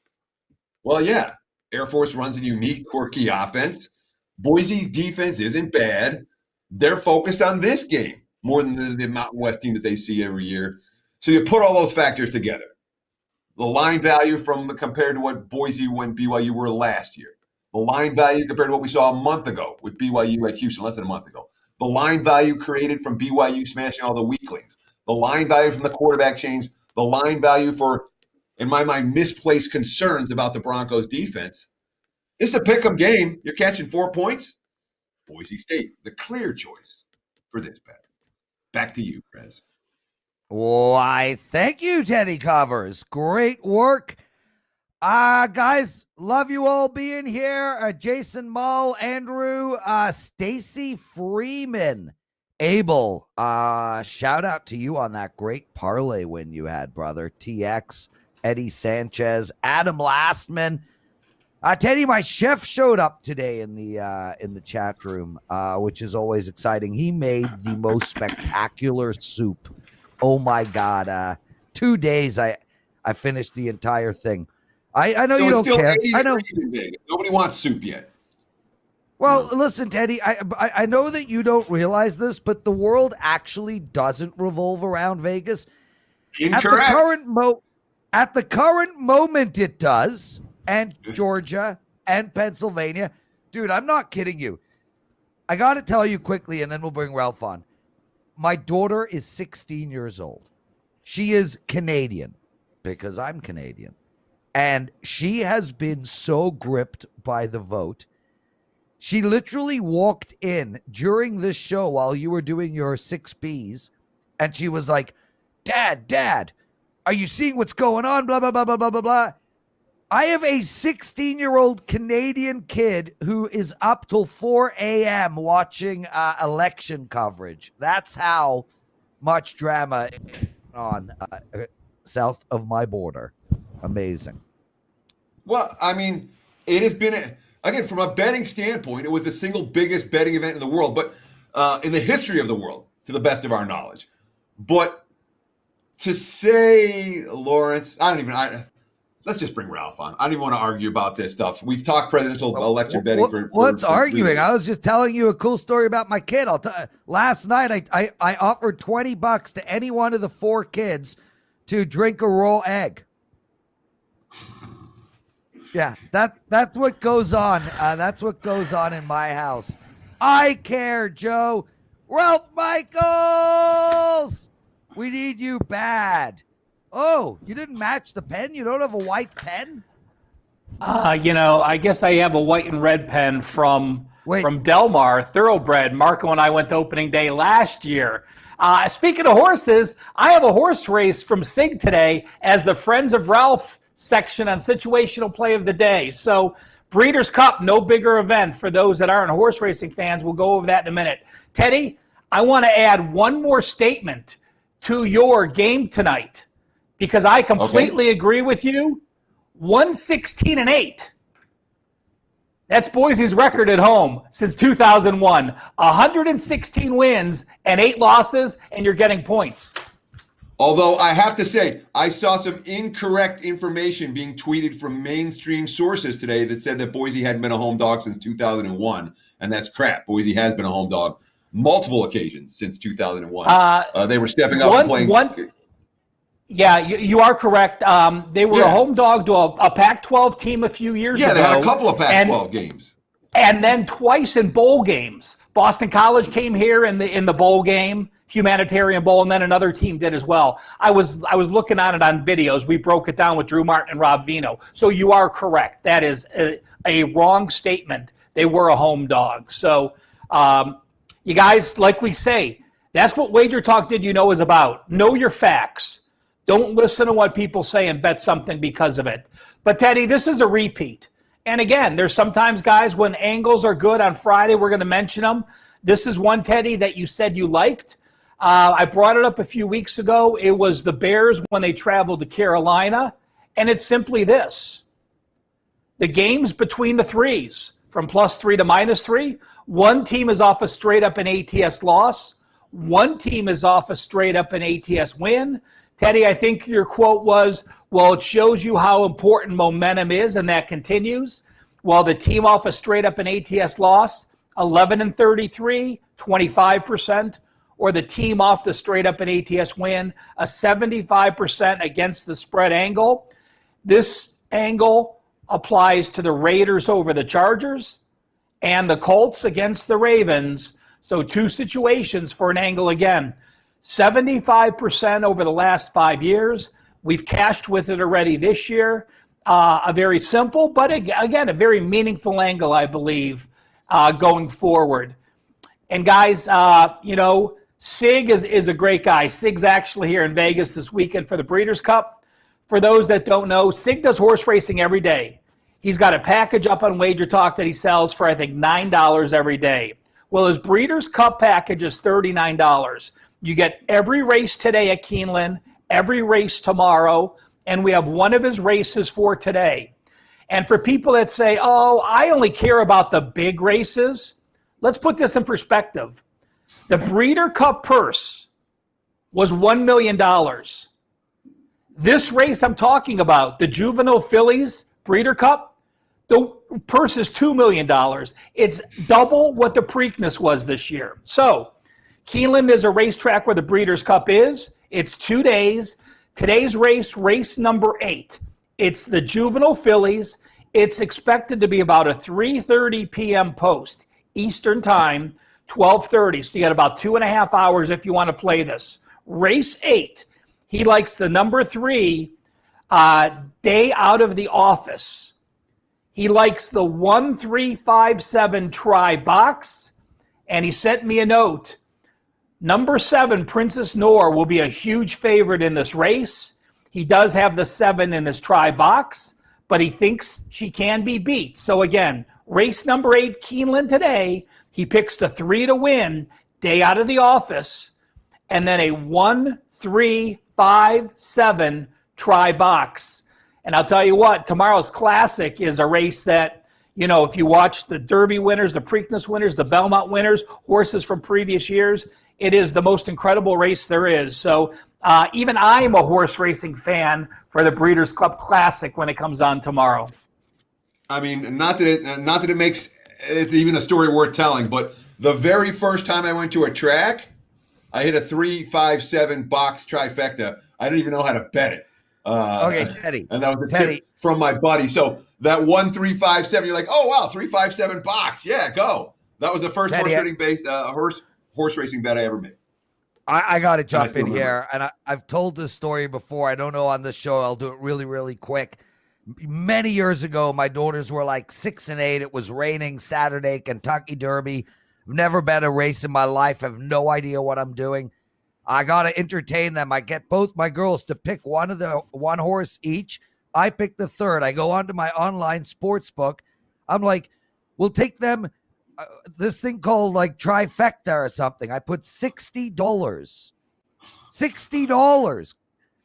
Well, yeah, Air Force runs a unique, quirky offense. Boise's defense isn't bad. They're focused on this game more than the Mountain West team that they see every year. So you put all those factors together. The line value compared to what Boise and BYU were last year. The line value compared to what we saw a month ago with BYU at Houston, less than a month ago. The line value created from BYU smashing all the weaklings. The line value from the quarterback change. The line value for, in my mind, misplaced concerns about the Broncos defense. It's a pick-em game. You're catching 4 points. Boise State, the clear choice for this bet. Back to you, Prez. Why, thank you, Teddy Covers. Great work. Guys, love you all being here. Jason Mull, Andrew, Stacy Freeman, Abel, shout out to you on that great parlay win you had, brother. TX, Eddie Sanchez, Adam Lastman. Teddy, my chef showed up today in the chat room, which is always exciting. He made the most spectacular soup. Oh my God. 2 days I finished the entire thing. I know so you don't care. I know nobody wants soup yet. Well, listen, Teddy, I know that you don't realize this, but the world actually doesn't revolve around Vegas. Incorrect. At the current moment, it does. And Georgia and Pennsylvania. Dude, I'm not kidding you. I got to tell you quickly, and then we'll bring Ralph on. My daughter is 16 years old. She is Canadian because I'm Canadian. And she has been so gripped by the vote. She literally walked in during this show while you were doing your 6Bs, and she was like, Dad, are you seeing what's going on? Blah, blah, blah, blah, blah, blah, blah. I have a 16-year-old Canadian kid who is up till 4 a.m. watching election coverage. That's how much drama is on south of my border. Amazing. Well, I mean, it has been, again, from a betting standpoint, it was the single biggest betting event in the world, but in the history of the world, to the best of our knowledge. But to say, Lawrence, let's just bring Ralph on. I don't even want to argue about this stuff. We've talked presidential election betting for what's arguing? I was just telling you a cool story about my kid. Last night, I offered $20 to any one of the 4 kids to drink a raw egg. Yeah, that's what goes on. That's what goes on in my house. I care, Joe. Ralph Michaels, we need you bad. Oh, you didn't match the pen? You don't have a white pen? I guess I have a white and red pen from Del Mar, Thoroughbred. Marco and I went to opening day last year. Speaking of horses, I have a horse race from SIG today as the Friends of Ralph section on situational play of the day. So Breeders' Cup, no bigger event for those that aren't horse racing fans. We'll go over that in a minute. Teddy, I want to add one more statement to your game tonight because I completely agree with you. 116-8. That's Boise's record at home since 2001. 116 wins and 8 losses, and you're getting points. Although I have to say, I saw some incorrect information being tweeted from mainstream sources today that said that Boise hadn't been a home dog since 2001, and that's crap. Boise has been a home dog multiple occasions since 2001. They were stepping up and playing. Yeah, you are correct. They were a home dog to a Pac-12 team a few years ago. Yeah, they had a couple of Pac-12 games. And then twice in bowl games. Boston College came here in the bowl game, Humanitarian Bowl, and then another team did as well. I was looking at it on videos. We broke it down with Drew Martin and Rob Veno. So you are correct. That is a wrong statement. They were a home dog. So you guys, like we say, that's what Wager Talk Did You Know is about. Know your facts. Don't listen to what people say and bet something because of it. But Teddy, this is a repeat. And again, there's sometimes, guys, when angles are good on Friday, we're going to mention them. This is one, Teddy, that you said you liked. I brought it up a few weeks ago. It was the Bears when they traveled to Carolina. And it's simply this. The games between the threes, from +3 to -3, One team is off a straight up an ATS loss. One team is off a straight up an ATS win. Teddy, I think your quote was, well, it shows you how important momentum is, and that continues. Well, the team off a straight up an ATS loss, 11-33, 25%, or the team off the straight up an ATS win, a 75% against the spread angle. This angle applies to the Raiders over the Chargers and the Colts against the Ravens. So two situations for an angle again. 75% over the last 5 years. We've cashed with it already this year. A very simple, but again, a very meaningful angle, I believe, going forward. And guys, Sig is a great guy. Sig's actually here in Vegas this weekend for the Breeders' Cup. For those that don't know, Sig does horse racing every day. He's got a package up on WagerTalk that he sells for, I think, $9 every day. Well, his Breeders' Cup package is $39. You get every race today at Keeneland, every race tomorrow, and we have one of his races for today. And for people that say, oh, I only care about the big races, let's put this in perspective. The Breeder Cup purse was $1 million. This race I'm talking about, the Juvenile Fillies Breeder Cup, the purse is $2 million. It's double what the Preakness was this year. So Keeneland is a racetrack where the Breeders' Cup is. It's 2 days. Today's race, race number 8. It's the Juvenile Fillies. It's expected to be about a 3:30 p.m. post, Eastern Time, 12:30. So you got about 2.5 hours if you want to play this. Race 8, he likes the number 3, Day Out of the Office. He likes the 1357 try box, and he sent me a note. Number 7, Princess Noor, will be a huge favorite in this race. He does have the 7 in his try box, but he thinks she can be beat. So again, race number 8, Keeneland today, he picks the 3 to win, Day Out of the Office, and then a 1357 try box. And I'll tell you what, tomorrow's Classic is a race that, if you watch the Derby winners, the Preakness winners, the Belmont winners, horses from previous years, it is the most incredible race there is. So even I am a horse racing fan for the Breeders' Club Classic when it comes on tomorrow. I mean, not that it makes it's even a story worth telling, but the very first time I went to a track, I hit a 357 box trifecta. I didn't even know how to bet it. Okay, Teddy. And that was a tip from my buddy. So that 1357, you're like, oh wow, 357 box, yeah, go. That was the first horse racing bet I ever made. I got to jump in here, and I've told this story before. I don't know on this show. I'll do it really, really quick. Many years ago, my daughters were like 6 and 8. It was raining Saturday, Kentucky Derby. I've never bet a race in my life. I have no idea what I'm doing. I got to entertain them. I get both my girls to pick one horse each. I pick the third. I go onto my online sports book. I'm like, we'll take them this thing called like trifecta or something. I put $60. $60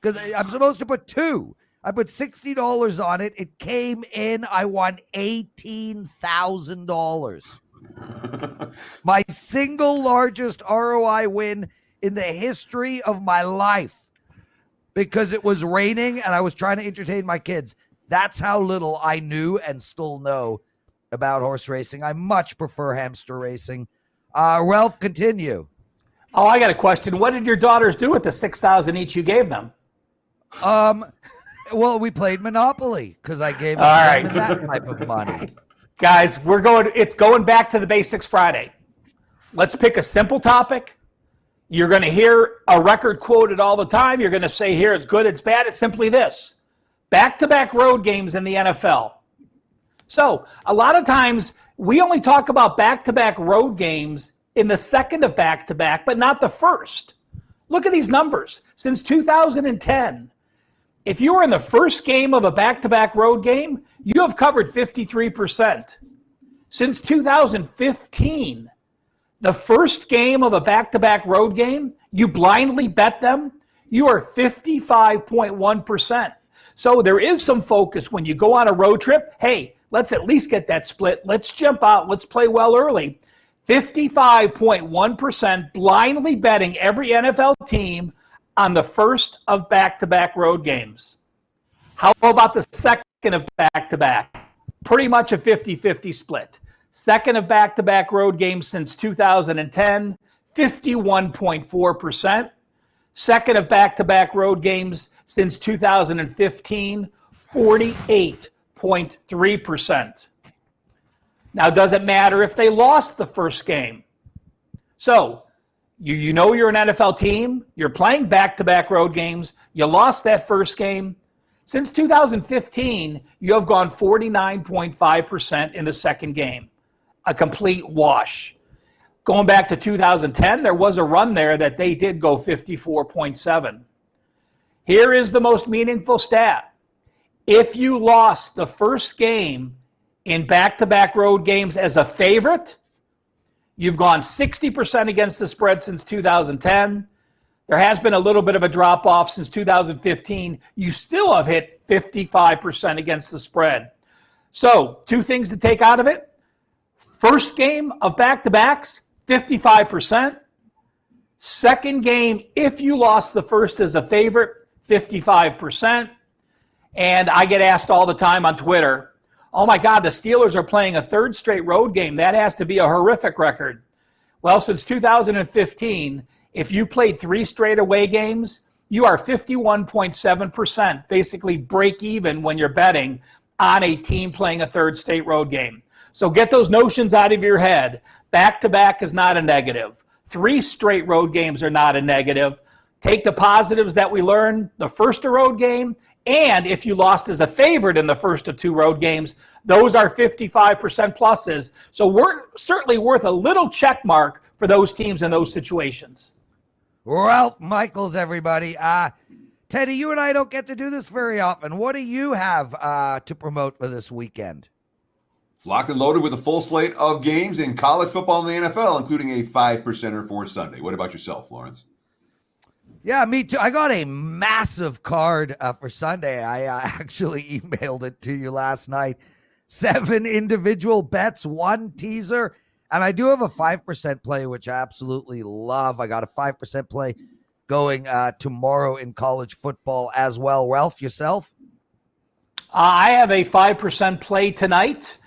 because I'm supposed to put 2. I put $60 on it. It came in. I won $18,000. My single largest ROI win in the history of my life, because it was raining and I was trying to entertain my kids. That's how little I knew and still know about horse racing. I much prefer hamster racing. Ralph, continue. Oh, I got a question. What did your daughters do with the $6,000 each you gave them? Well, we played Monopoly because I gave them that type of money. Guys, it's going back to the basics Friday. Let's pick a simple topic. You're going to hear a record quoted all the time. You're going to say here, it's good, it's bad. It's simply this: back-to-back road games in the NFL. So a lot of times we only talk about back-to-back road games in the second of back-to-back, but not the first. Look at these numbers. Since 2010, if you were in the first game of a back-to-back road game, you have covered 53%. Since 2015, the first game of a back-to-back road game, you blindly bet them, you are 55.1%. So there is some focus when you go on a road trip. Hey, let's at least get that split. Let's jump out. Let's play well early. 55.1% blindly betting every NFL team on the first of back-to-back road games. How about the second of back-to-back? Pretty much a 50-50 split. Second of back-to-back road games since 2010, 51.4%. Second of back-to-back road games since 2015, 48.3%. Now, does it matter if they lost the first game? So, you know you're an NFL team, you're playing back-to-back road games, you lost that first game. Since 2015, you have gone 49.5% in the second game. A complete wash. Going back to 2010, there was a run there that they did go 54.7. Here is the most meaningful stat. If you lost the first game in back-to-back road games as a favorite, you've gone 60% against the spread since 2010. There has been a little bit of a drop-off since 2015. You still have hit 55% against the spread. So, two things to take out of it. First game of back-to-backs, 55%. Second game, if you lost the first as a favorite, 55%. And I get asked all the time on Twitter, oh my God, the Steelers are playing a third straight road game. That has to be a horrific record. Well, since 2015, if you played 3 straight away games, you are 51.7%, basically break even when you're betting on a team playing a third straight road game. So get those notions out of your head. Back-to-back is not a negative. 3 straight road games are not a negative. Take the positives that we learned the first road game, and if you lost as a favorite in the first of 2 road games, those are 55% pluses. So we're certainly worth a little check mark for those teams in those situations. Ralph Michaels, everybody. Teddy, you and I don't get to do this very often. What do you have to promote for this weekend? Locked and loaded with a full slate of games in college football and the NFL, including a 5-percenter for Sunday. What about yourself, Lawrence? Yeah, me too. I got a massive card for Sunday. I actually emailed it to you last night. 7 individual bets, 1 teaser, and I do have a 5% play, which I absolutely love. I got a 5% play going tomorrow in college football as well. Ralph, yourself? I have a 5% play tonight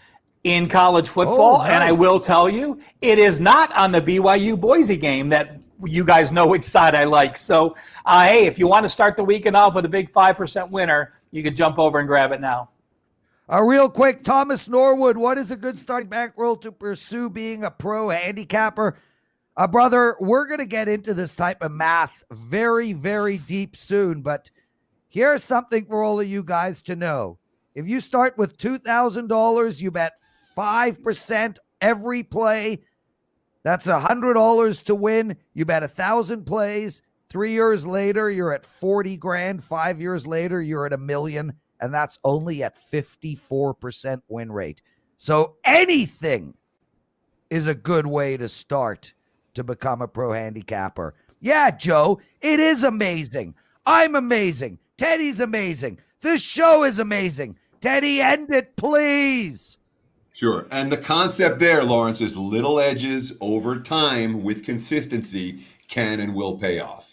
in college football, nice. And I will tell you, it is not on the BYU Boise game that you guys know which side I like. So, hey, if you want to start the weekend off with a big 5% winner, you can jump over and grab it now. Real quick, Thomas Norwood, what is a good starting bankroll to pursue being a pro handicapper? Brother, we're going to get into this type of math very, very deep soon, but here's something for all of you guys to know. If you start with $2,000, you bet 5% every play. That's $100 to win. You bet 1,000 plays. 3 years later, you're at 40 grand. 5 years later, you're at $1 million. And that's only at 54% win rate. So anything is a good way to start to become a pro handicapper. Yeah, Joe, it is amazing. I'm amazing. Teddy's amazing. This show is amazing. Teddy, end it, please. Sure. And the concept there, Lawrence, is little edges over time with consistency can and will pay off.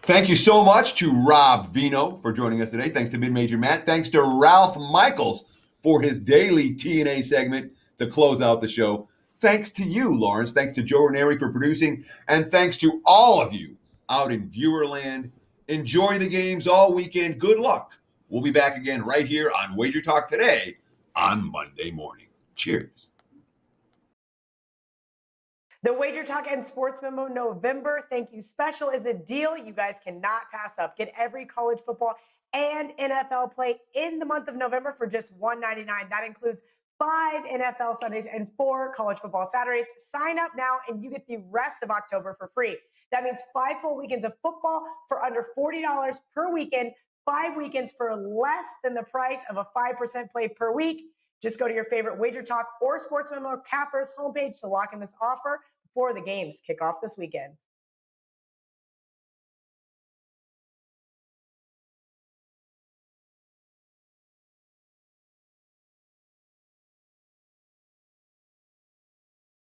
Thank you so much to Rob Veno for joining us today. Thanks to Mid-Major Matt. Thanks to Ralph Michaels for his daily T&A segment to close out the show. Thanks to you, Lawrence. Thanks to Joe Ranieri for producing. And thanks to all of you out in viewerland. Enjoy the games all weekend. Good luck. We'll be back again right here on WagerTalk Today on Monday morning. Cheers. The WagerTalk and Sports Memo November Thank You Special is a deal you guys cannot pass up. Get every college football and NFL play in the month of November for just $1.99. That includes 5 NFL Sundays and 4 college football Saturdays. Sign up now and you get the rest of October for free. That means 5 full weekends of football for under $40 per weekend, 5 weekends for less than the price of a 5% play per week. Just go to your favorite WagerTalk or Sports Memo Cappers homepage to lock in this offer before the games kick off this weekend.